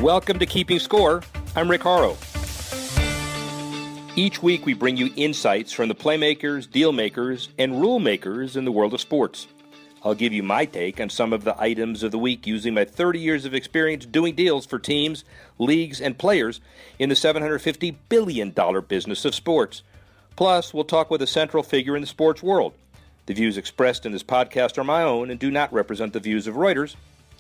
Welcome to Keeping Score. I'm Rick Horrow. Each week we bring you insights from the playmakers, deal makers, and rule makers in the world of sports. I'll give you my take on some of the items of the week using my 30 years of experience doing deals for teams, leagues, and players in the $750 billion business of sports. Plus, we'll talk with a central figure in the sports world. The views expressed in this podcast are my own and do not represent the views of Reuters.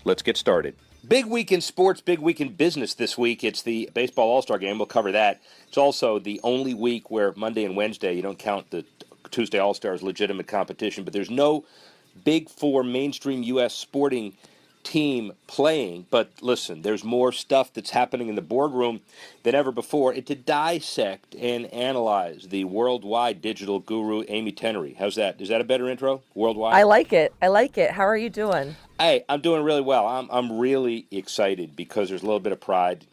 Let's get started. Big week in sports, big week in business this week. It's the Baseball All-Star Game. We'll cover that. It's also the only week where Monday and Wednesday, you don't count the Tuesday All-Star as legitimate competition, but there's no Big Four mainstream U.S. sporting team playing. But listen, there's more stuff that's happening in the boardroom than ever before. And to dissect and analyze the worldwide digital guru, Amy Tenery. How's that? Is that a better intro? Worldwide? I like it. How are you doing? Hey, I'm doing really well. I'm really excited because there's a little bit of pride.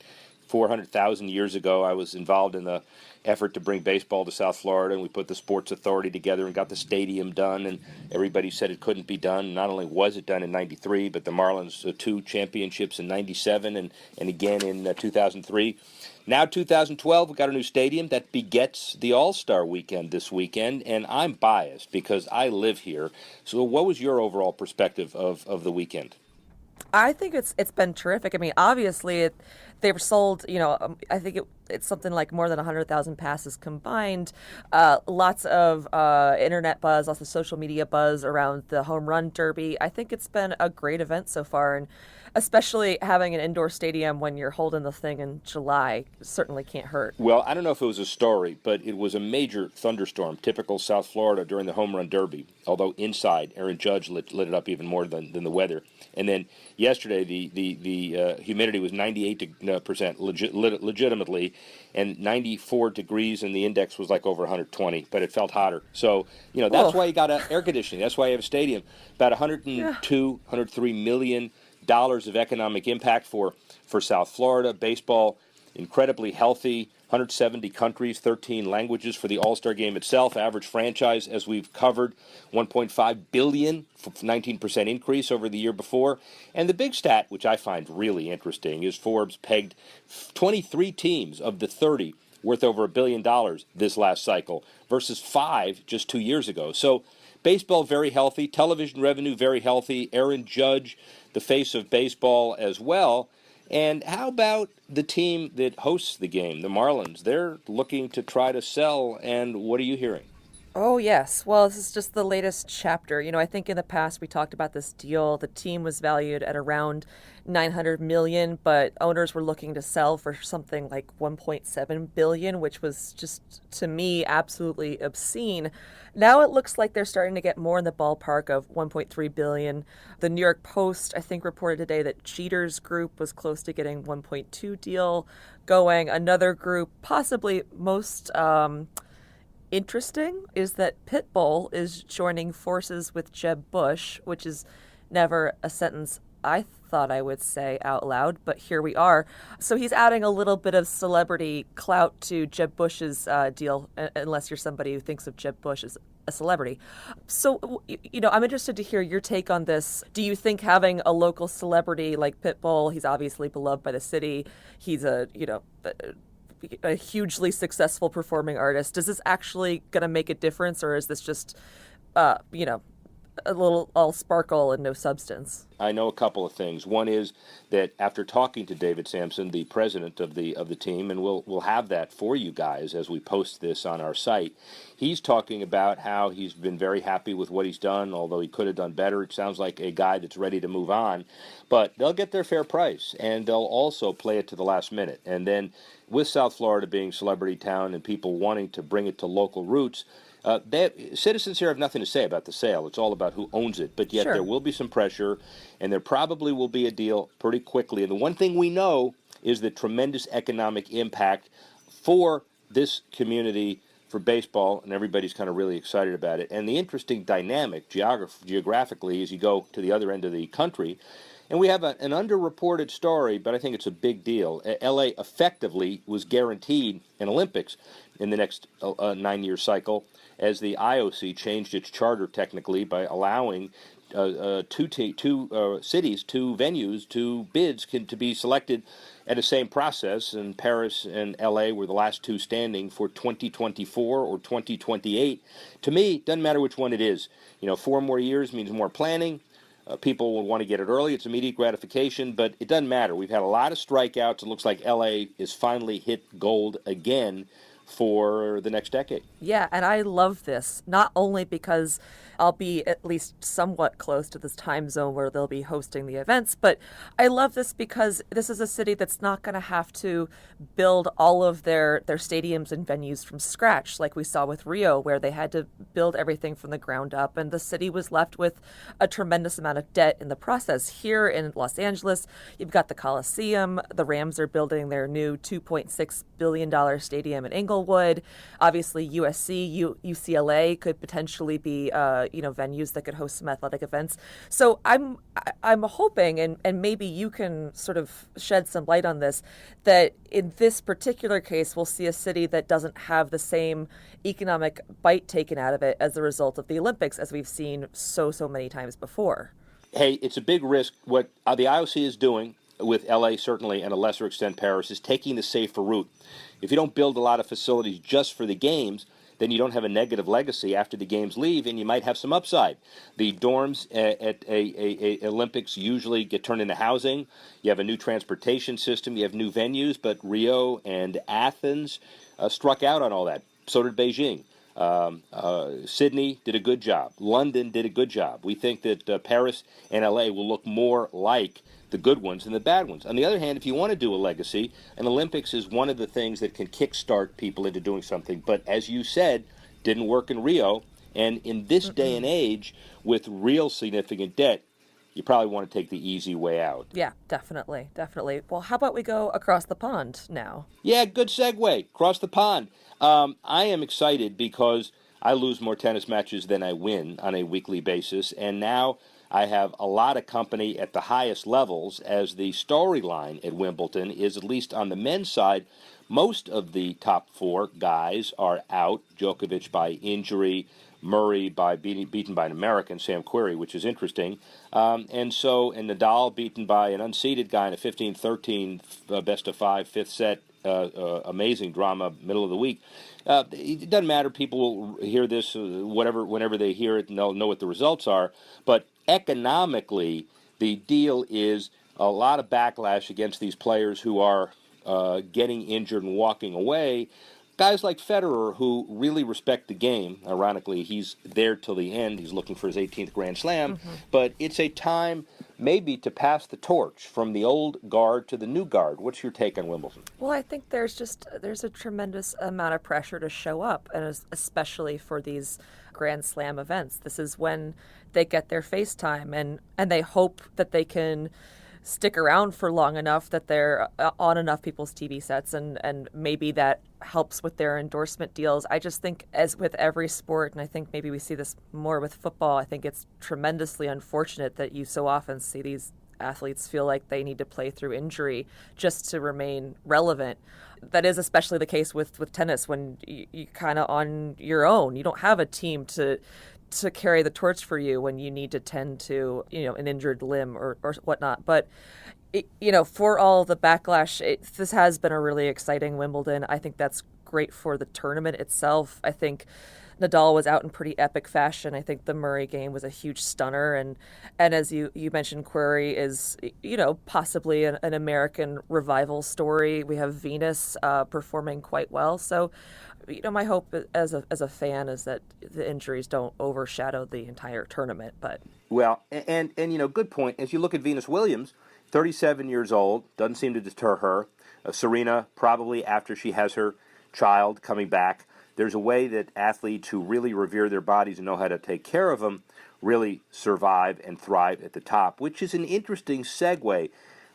400,000 years ago, I was involved in the effort to bring baseball to South Florida, and we put the Sports Authority together and got the stadium done, and everybody said it couldn't be done. Not only was it done in 93, but the Marlins 2 championships in 97 and again in 2003. Now 2012, we got a new stadium that begets the All-Star weekend this weekend, and I'm biased because I live here. So what was your overall perspective of the weekend? I think it's been terrific. I mean, obviously, they were sold, I think it's something like more than 100,000 passes combined. Lots of internet buzz, lots of social media buzz around the home run derby. I think it's been a great event so far, and especially having an indoor stadium when you're holding the thing in July certainly can't hurt. Well, I don't know if it was a story, but it was a major thunderstorm, typical South Florida during the home run derby, although inside, Aaron Judge lit it up even more than the weather. And then yesterday, the humidity was 98% legitimately, and 94 degrees, and the index was like over 120, but it felt hotter. So, that's why you got air conditioning. That's why you have a stadium. About 102, $103 million of economic impact for South Florida. Baseball, incredibly healthy. 170 countries, 13 languages for the All-Star Game itself. Average franchise, as we've covered, $1.5 billion, 19% increase over the year before. And the big stat, which I find really interesting, is Forbes pegged 23 teams of the 30 worth over $1 billion this last cycle versus 5 just 2 years ago. So baseball very healthy, television revenue very healthy, Aaron Judge, the face of baseball as well. And how about the team that hosts the game, the Marlins? They're looking to try to sell, and what are you hearing? Oh, yes. Well, this is just the latest chapter. I think in the past we talked about this deal. The team was valued at around $900 million, but owners were looking to sell for something like $1.7 billion, which was just, to me, absolutely obscene. Now it looks like they're starting to get more in the ballpark of $1.3 billion. The New York Post, I think, reported today that Jeter's group was close to getting $1.2 deal going. Another group, possibly most interesting, is that Pitbull is joining forces with Jeb Bush, which is never a sentence I thought I would say out loud, but here we are. So he's adding a little bit of celebrity clout to Jeb Bush's deal, unless you're somebody who thinks of Jeb Bush as a celebrity. So, I'm interested to hear your take on this. Do you think having a local celebrity like Pitbull, he's obviously beloved by the city, he's a hugely successful performing artist, is this actually going to make a difference, or is this just, a little all sparkle and no substance? I know a couple of things. One is that after talking to David Sampson, the president of the team, and we'll have that for you guys as we post this on our site, he's talking about how he's been very happy with what he's done, although he could have done better. It sounds like a guy that's ready to move on. But they'll get their fair price, and they'll also play it to the last minute. And then with South Florida being celebrity town and people wanting to bring it to local roots, citizens here have nothing to say about the sale. It's all about who owns it. But yet There will be some pressure, and there probably will be a deal pretty quickly. And the one thing we know is the tremendous economic impact for this community, for baseball, and everybody's kind of really excited about it. And the interesting dynamic geographically as you go to the other end of the country, and we have an underreported story, but I think it's a big deal. L.A. effectively was guaranteed an Olympics in the next 9-year cycle, as the IOC changed its charter technically by allowing two cities, two venues, two bids to be selected at the same process. And Paris and L.A. were the last two standing for 2024 or 2028. To me, doesn't matter which one it is. 4 more years means more planning. People will want to get it early. It's immediate gratification, but it doesn't matter. We've had a lot of strikeouts. It looks like L.A. is finally hit gold again for the next decade. Yeah, and I love this, not only because I'll be at least somewhat close to this time zone where they'll be hosting the events, but I love this because this is a city that's not going to have to build all of their stadiums and venues from scratch, like we saw with Rio, where they had to build everything from the ground up, and the city was left with a tremendous amount of debt in the process. Here in Los Angeles, you've got the Coliseum. The Rams are building their new $2.6 billion stadium in Inglewood. Obviously, USC, UCLA could potentially be, venues that could host some athletic events. So I'm hoping, and maybe you can sort of shed some light on this, that in this particular case, we'll see a city that doesn't have the same economic bite taken out of it as a result of the Olympics, as we've seen so many times before. Hey, it's a big risk. What the IOC is doing with LA, certainly, and a lesser extent Paris, is taking the safer route. If you don't build a lot of facilities just for the games, then you don't have a negative legacy after the games leave, and you might have some upside. The dorms at a Olympics usually get turned into housing. You have a new transportation system. You have new venues, but Rio and Athens struck out on all that. So did Beijing. Sydney did a good job. London did a good job. We think that Paris and LA will look more like the good ones than the bad ones. On the other hand, if you want to do a legacy, an Olympics is one of the things that can kickstart people into doing something. But as you said, didn't work in Rio. And in this day and age, with real significant debt, you probably want to take the easy way out. Yeah, definitely. Well, how about we go across the pond now? Yeah, good segue. Across the pond. I am excited because I lose more tennis matches than I win on a weekly basis. And now I have a lot of company at the highest levels, as the storyline at Wimbledon is, at least on the men's side, most of the top 4 guys are out. Djokovic by injury, Murray by beaten by an American, Sam Querrey, which is interesting. And Nadal beaten by an unseeded guy in a 15-13 best-of-5 fifth set. Amazing drama, middle of the week. It doesn't matter. People will hear this whenever they hear it, and they'll know what the results are. But economically, the deal is a lot of backlash against these players who are getting injured and walking away. Guys like Federer, who really respect the game. Ironically, he's there till the end. He's looking for his 18th Grand Slam. But it's a time maybe to pass the torch from the old guard to the new guard. What's your take on Wimbledon? Well, I think there's a tremendous amount of pressure to show up, and especially for these Grand Slam events. This is when they get their face time, and they hope that they can stick around for long enough that they're on enough people's TV sets, and maybe that helps with their endorsement deals. I just think, as with every sport, and I think maybe we see this more with football, I think it's tremendously unfortunate that you so often see these athletes feel like they need to play through injury just to remain relevant. That is especially the case with tennis, when you kind of on your own. You don't have a team to carry the torch for you when you need to tend to, an injured limb or whatnot. But, for all the backlash, this has been a really exciting Wimbledon. I think that's great for the tournament itself. I think Nadal was out in pretty epic fashion. I think the Murray game was a huge stunner. And as you mentioned, Querrey is, possibly an American revival story. We have Venus performing quite well. So, my hope as a fan is that the injuries don't overshadow the entire tournament. But and good point. As you look at Venus Williams, 37 years old, doesn't seem to deter her. Serena, probably after she has her child, coming back. There's a way that athletes who really revere their bodies and know how to take care of them really survive and thrive at the top, which is an interesting segue.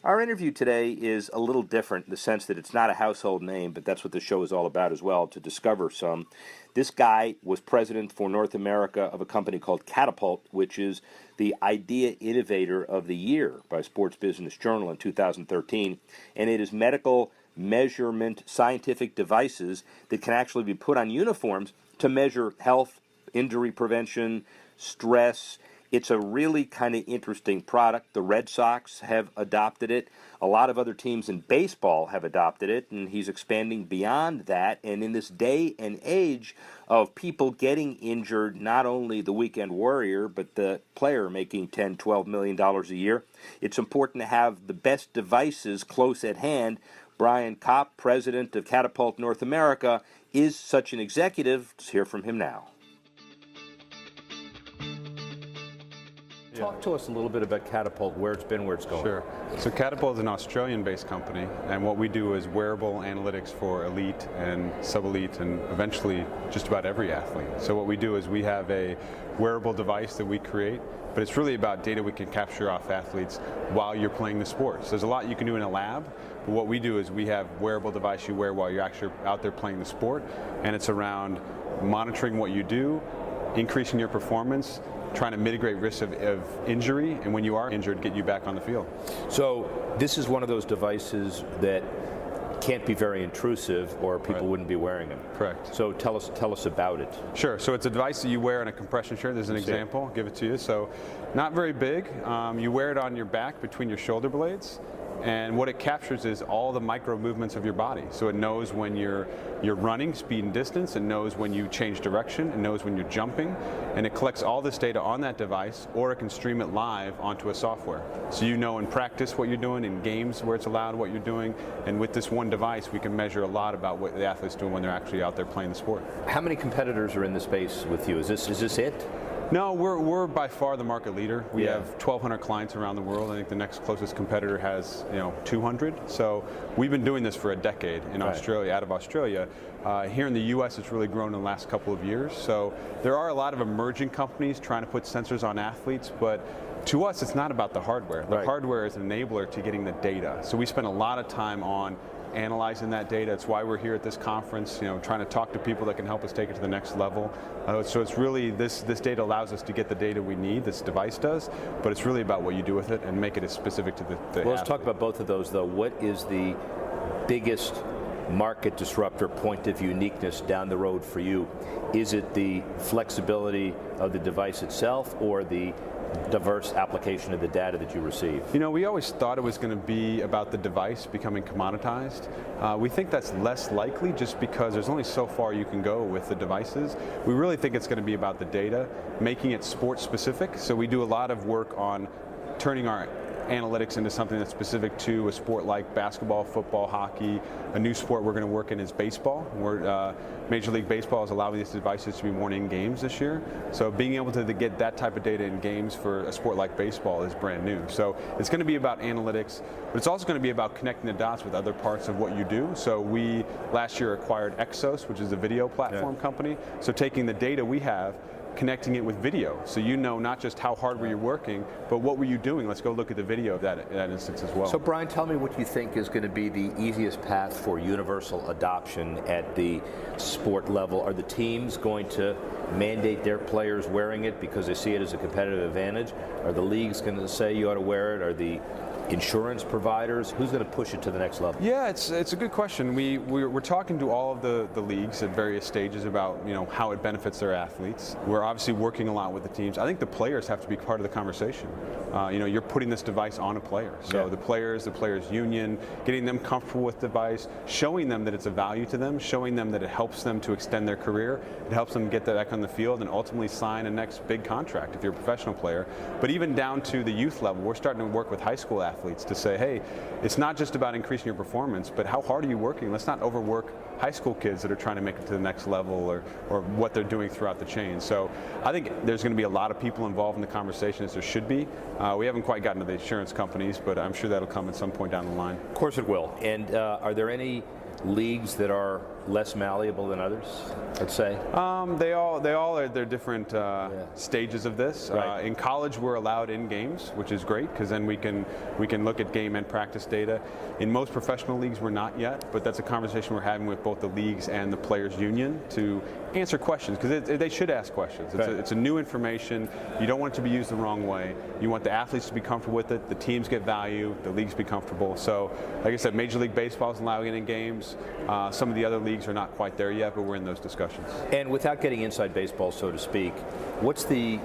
Our interview today is a little different in the sense that it's not a household name, but that's what the show is all about as well, to discover some. This guy was president for North America of a company called Catapult, which is the Idea Innovator of the Year by Sports Business Journal in 2013, and it is medical measurement scientific devices that can actually be put on uniforms to measure health, injury prevention, stress. It's a really kind of interesting product. The Red Sox have adopted it. A lot of other teams in baseball have adopted it, and he's expanding beyond that. And in this day and age of people getting injured, not only the weekend warrior, but the player making $10, $12 million a year, it's important to have the best devices close at hand. Brian Kopp, president of Catapult North America, is such an executive. Let's hear from him now. Talk to us a little bit about Catapult, where it's been, where it's going. Sure. So Catapult is an Australian-based company, and what we do is wearable analytics for elite and sub-elite and eventually just about every athlete. So what we do is we have a wearable device that we create, but it's really about data we can capture off athletes while you're playing the sport. So there's a lot you can do in a lab, but what we do is we have wearable device you wear while you're actually out there playing the sport, and it's around monitoring what you do, increasing your performance, trying to mitigate risk of injury, and when you are injured, get you back on the field. So this is one of those devices that can't be very intrusive, or people wouldn't be wearing them. Correct. So tell us about it. Sure. So it's a device that you wear in a compression shirt. There's an example. I'll give it to you. So not very big. You wear it on your back between your shoulder blades. And what it captures is all the micro movements of your body. So it knows when you're running, speed and distance. It knows when you change direction. It knows when you're jumping. And it collects all this data on that device, or it can stream it live onto a software. So you know in practice what you're doing, in games where it's allowed what you're doing. And with this one device, we can measure a lot about what the athlete's doing when they're actually out there playing the sport. How many competitors are in the space with you? Is this it? No, we're by far the market leader. We have 1,200 clients around the world. I think the next closest competitor has 200. So we've been doing this for a decade in Australia, out of Australia. Here in the U.S., it's really grown in the last couple of years. So there are a lot of emerging companies trying to put sensors on athletes, but to us, it's not about the hardware. The hardware is an enabler to getting the data. So we spend a lot of time on analyzing that data. It's why we're here at this conference, trying to talk to people that can help us take it to the next level. So it's really, this data allows us to get the data we need, this device does, but it's really about what you do with it and make it as specific to the Well, let's talk about both of those, though. What is the biggest market disruptor, point of uniqueness down the road for you? Is it the flexibility of the device itself, or the diverse application of the data that you receive? We always thought it was going to be about the device becoming commoditized. We think that's less likely just because there's only so far you can go with the devices. We really think it's going to be about the data, making it sport specific. So we do a lot of work on turning our analytics into something that's specific to a sport like basketball, football, hockey. A new sport we're going to work in is baseball. Major League Baseball is allowing these devices to be worn in games this year. So being able to get that type of data in games for a sport like baseball is brand new. So it's going to be about analytics, but it's also going to be about connecting the dots with other parts of what you do. So we last year acquired Exos, which is a video platform company. So taking the data we have, connecting it with video, so not just how hard were you working, but what were you doing. Let's go look at the video of that instance as well. So Brian, tell me what you think is going to be the easiest path for universal adoption at the sport level. Are the teams going to mandate their players wearing it because they see it as a competitive advantage? Are the leagues going to say you ought to wear it? Are the insurance providers? Who's going to push it to the next level? Yeah, it's a good question. We're talking to all of the leagues at various stages about how it benefits their athletes. We're obviously working a lot with the teams. I think the players have to be part of the conversation. You're putting this device on a player. So the players union, getting them comfortable with the device, showing them that it's a value to them, showing them that it helps them to extend their career, it helps them get back on the field and ultimately sign a next big contract if you're a professional player. But even down to the youth level, we're starting to work with high school athletes to say, hey, it's not just about increasing your performance, but how hard are you working? Let's not overwork high school kids that are trying to make it to the next level, or what they're doing throughout the chain. So I think there's going to be a lot of people involved in the conversation, as there should be. We haven't quite gotten to the insurance companies, but I'm sure that'll come at some point down the line. Of course it will. And are there any leagues that are less malleable than others, let's say? They all are their different stages of this. In college, we're allowed in games, which is great because then we can look at game and practice data. In most professional leagues, we're not yet, but that's a conversation we're having with both the leagues and the players' union to answer questions, because they should ask questions. It's a new information. You don't want it to be used the wrong way. You want the athletes to be comfortable with it. The teams get value. The leagues be comfortable. So, like I said, Major League Baseball is allowing it in games. Some of the other leagues are not quite there yet, but we're in those discussions. And without getting inside baseball, so to speak, what's the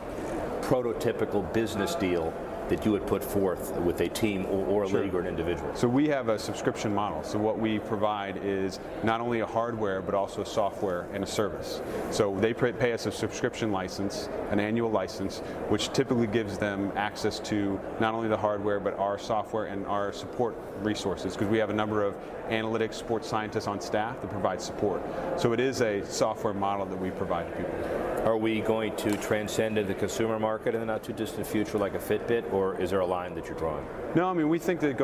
prototypical business deal that you would put forth with a team or a league or an individual? So we have a subscription model. So what we provide is not only a hardware, but also software and a service. So they pay us a subscription license, an annual license, which typically gives them access to not only the hardware, but our software and our support resources, because we have a number of analytics, sports scientists on staff that provide support. So it is a software model that we provide to people. Are we going to transcend into the consumer market in the not too distant future like a Fitbit, or is there a line that you're drawing? No, I mean, we think that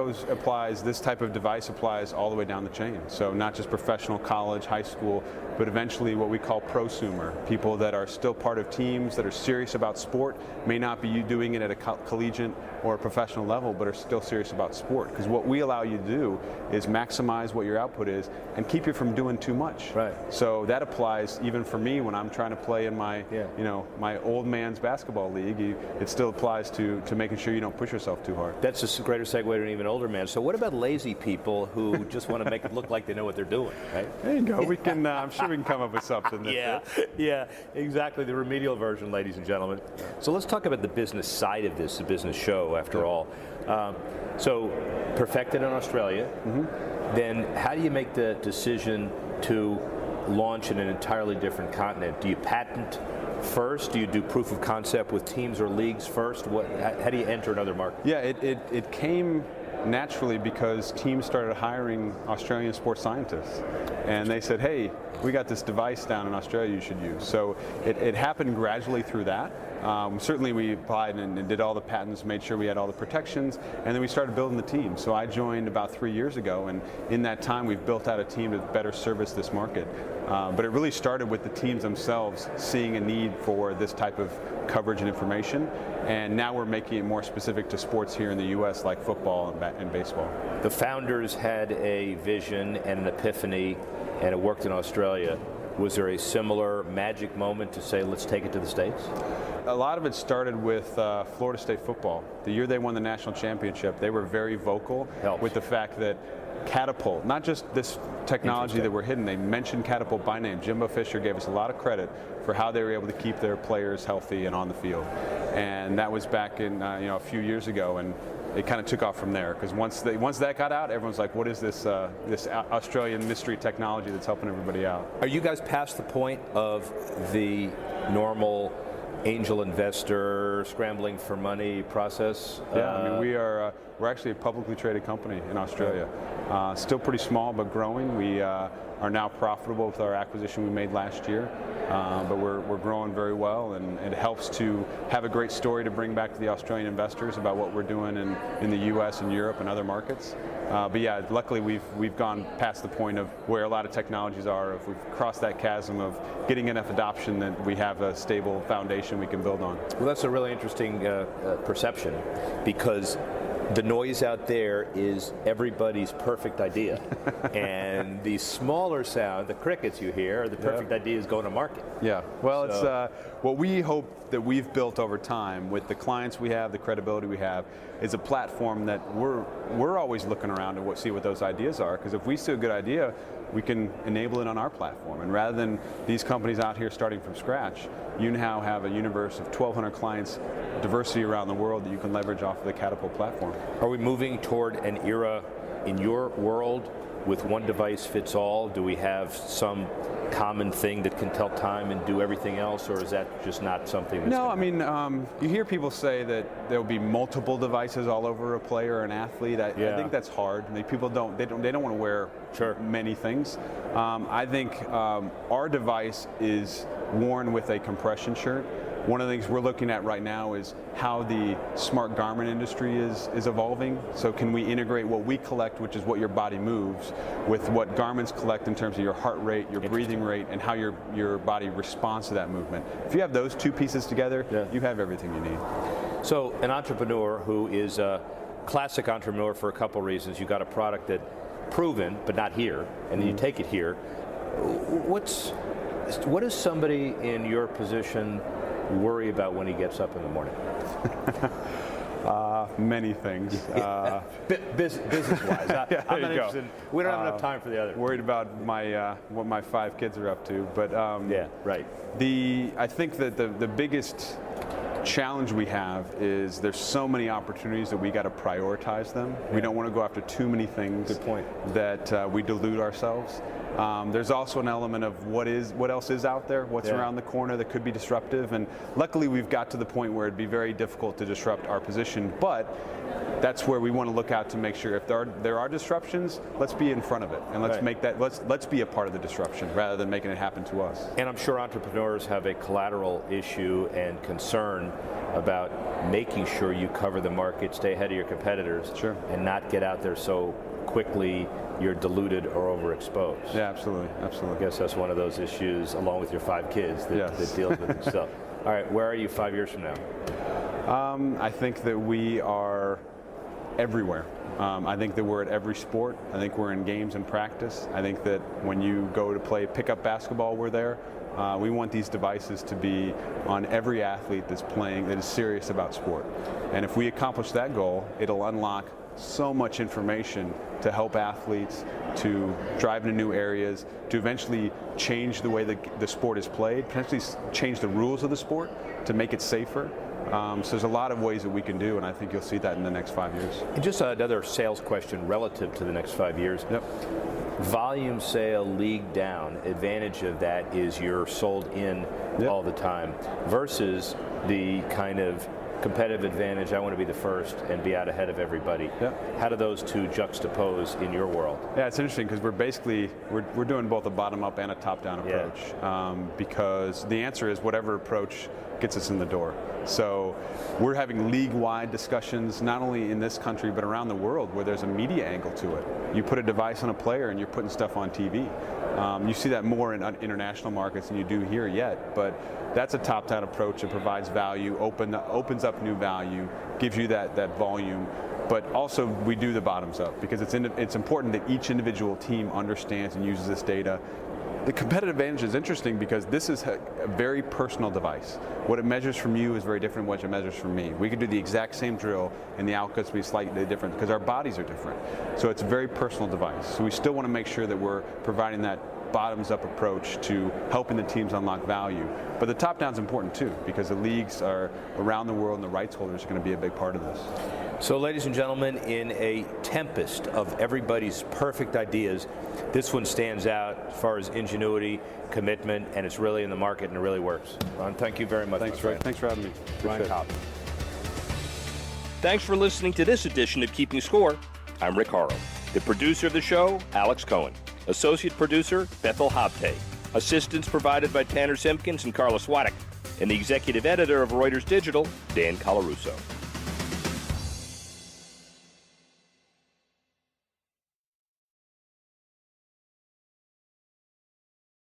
this type of device applies all the way down the chain. So not just professional, college, high school, but eventually what we call prosumer, people that are still part of teams that are serious about sport, may not be doing it at a collegiate or a professional level, but are still serious about sport. Because what we allow you to do is maximize what your output is and keep you from doing too much. Right. So that applies even for me when I'm trying to play in my, my old man's basketball league. It still applies to making sure you don't push yourself too hard. That's a greater segue to an even older man. So what about lazy people who just want to make it look like they know what they're doing, right? There you go. We can. I'm sure we can come up with something. Yeah, exactly. The remedial version, ladies and gentlemen. So let's talk about the business side of this, the business show, after all. So perfected in Australia. Then how do you make the decision to launch in an entirely different continent? Do you patent first? Do you do proof of concept with teams or leagues first? How do you enter another market? Yeah, it came naturally because teams started hiring Australian sports scientists, and they said, hey, we got this device down in Australia you should use. So it happened gradually through that. Certainly we applied and did all the patents, made sure we had all the protections, and then we started building the team. So I joined about 3 years ago, and in that time we've built out a team to better service this market. But it really started with the teams themselves seeing a need for this type of coverage and information, and now we're making it more specific to sports here in the U.S. like football and baseball. The founders had a vision and an epiphany, and it worked in Australia. Was there a similar magic moment to say, let's take it to the States? A lot of it started with Florida State football. The year they won the national championship, they were very vocal with the fact that Catapult, not just this technology that we're hitting, they mentioned Catapult by name. Jimbo Fisher gave us a lot of credit for how they were able to keep their players healthy and on the field. And that was back in a few years ago, and it kind of took off from there, because once that got out, everyone's like, what is this this Australian mystery technology that's helping everybody out? Are you guys past the point of the normal angel investor scrambling for money process? Yeah, I mean, we're actually a publicly traded company in Australia. Still pretty small, but growing. We are now profitable with our acquisition we made last year, but we're growing very well, and it helps to have a great story to bring back to the Australian investors about what we're doing in the U.S. and Europe and other markets. But yeah, luckily we've gone past the point of where a lot of technologies are. If we've crossed that chasm of getting enough adoption, that we have a stable foundation we can build on. Well, that's a really interesting perception, because the noise out there is everybody's perfect idea. And the smaller sound, the crickets you hear, are the perfect ideas going to market. Yeah, well, it's what we hope that we've built over time with the clients we have, the credibility we have, is a platform that we're always looking around to see what those ideas are, because if we see a good idea, we can enable it on our platform. And rather than these companies out here starting from scratch, you now have a universe of 1,200 clients, diversity around the world that you can leverage off of the Catapult platform. Are we moving toward an era in your world with one device fits all? Do we have some common thing that can tell time and do everything else, or is that just not something that's... No, I mean, you hear people say that there'll be multiple devices all over a player or an athlete. I think that's hard. I mean, people don't want to wear many things. I think our device is worn with a compression shirt. One of the things we're looking at right now is how the smart garment industry is evolving. So can we integrate what we collect, which is what your body moves, with what garments collect in terms of your heart rate, your breathing rate, and how your body responds to that movement. If you have those two pieces together, you have everything you need. So an entrepreneur who is a classic entrepreneur for a couple reasons. You got a product that proven, but not here, and then you take it here. What does somebody in your position worry about when he gets up in the morning? Many things. Business-wise. I'm not interested. We don't have enough time for the other. Worried about what my 5 kids are up to, but yeah, right. I think that the biggest challenge we have is there's so many opportunities that we got to prioritize them. Yeah. We don't want to go after too many things. Good point. That we delude ourselves. There's also an element of what else is out there, what's around the corner that could be disruptive, and luckily we've got to the point where it'd be very difficult to disrupt our position, but that's where we want to look out to make sure if there are disruptions, let's be in front of it, and let's make that let's be a part of the disruption rather than making it happen to us. And I'm sure entrepreneurs have a collateral issue and concern about making sure you cover the market, stay ahead of your competitors, and not get out there so quickly you're diluted or overexposed. Yeah, absolutely. I guess that's one of those issues, along with your 5 kids, that deals with itself. All right, where are you 5 years from now? I think that we are everywhere. I think that we're at every sport. I think we're in games and practice. I think that when you go to play pickup basketball, we're there. We want these devices to be on every athlete that's playing, that is serious about sport. And if we accomplish that goal, it'll unlock so much information to help athletes, to drive into new areas, to eventually change the way the sport is played, potentially change the rules of the sport to make it safer. So there's a lot of ways that we can do, and I think you'll see that in the next 5 years. And just another sales question relative to the next 5 years. Yep. Volume sale, league down, advantage of that is you're sold in all the time versus the kind of competitive advantage, I want to be the first and be out ahead of everybody. How do those two juxtapose in your world? Yeah, it's interesting because we're doing both a bottom-up and a top-down approach because the answer is whatever approach gets us in the door. So we're having league-wide discussions, not only in this country but around the world, where there's a media angle to it. You put a device on a player and you're putting stuff on TV. You see that more in international markets than you do here yet, but that's a top-down approach that provides value, opens up new value, gives you that volume. But also we do the bottoms up because it's important that each individual team understands and uses this data. The competitive advantage is interesting because this is a very personal device. What it measures from you is very different than what it measures from me. We could do the exact same drill and the outputs be slightly different because our bodies are different. So it's a very personal device. So we still want to make sure that we're providing that bottoms-up approach to helping the teams unlock value. But the top-down is important too because the leagues are around the world and the rights holders are going to be a big part of this. So ladies and gentlemen, in a tempest of everybody's perfect ideas, this one stands out as far as ingenuity, commitment, and it's really in the market and it really works. Ron, thank you very much. Thanks for having me. Ryan Kopp. Thanks for listening to this edition of Keeping Score. I'm Rick Horrow. The producer of the show, Alex Cohen. Associate producer, Bethel Habte. Assistance provided by Tanner Simpkins and Carlos Waddick. And the executive editor of Reuters Digital, Dan Colarusso.